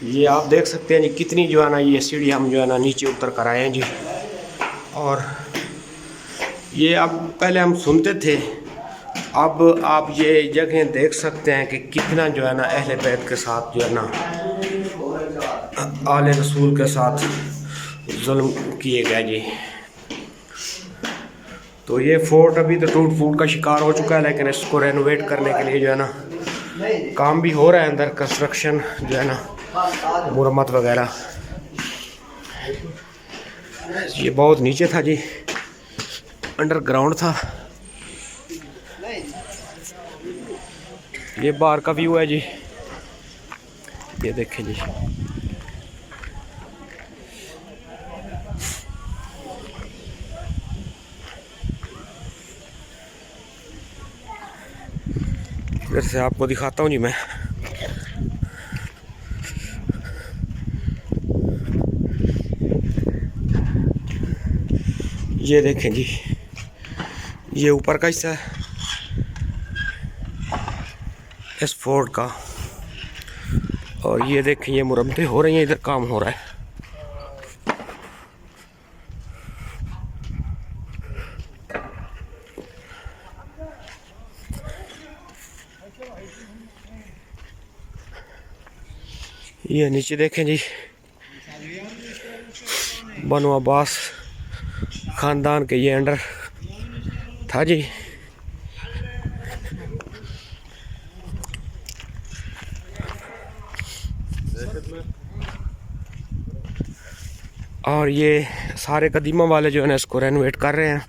ये आप देख सकते हैं जी कितनी जो है ना ये सीढ़ी हम जो है ना नीचे उतर कर आए हैं जी। और ये अब पहले हम सुनते थे, अब आप ये जगह देख सकते हैं कि कितना जो है ना अहले बैत के साथ जो है ना आले रसूल के साथ जुल्म किए गए जी। तो ये फोर्ट अभी तो टूट फूट का शिकार हो चुका है, लेकिन इसको रेनोवेट करने के लिए जो है ना काम भी हो रहा है, अंदर कंस्ट्रक्शन जो है ना मुरम्मत वगैरह। ये बहुत नीचे था जी, अंडरग्राउंड था। ये बाहर का व्यू है जी, ये देखें जी। इधर से आपको दिखाता हूँ जी मैं। ये देखें जी, ये ऊपर का हिस्सा है इस फोर्ट का, और ये देखें ये मुरम्मतें हो रही हैं, इधर काम हो रहा है। ये नीचे देखें जी, बनो अब्बास खानदान के ये अंडर था जी। और ये सारे कदीमा वाले जो है ना इसको रेनोवेट कर रहे हैं।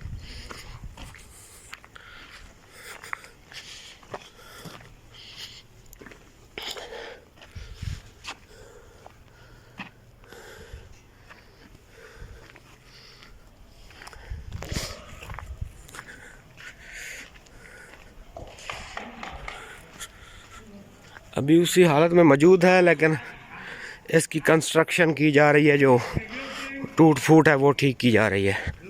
अभी उसी हालत में मौजूद है, लेकिन इसकी कंस्ट्रक्शन की जा रही है, जो टूट फूट है वो ठीक की जा रही है।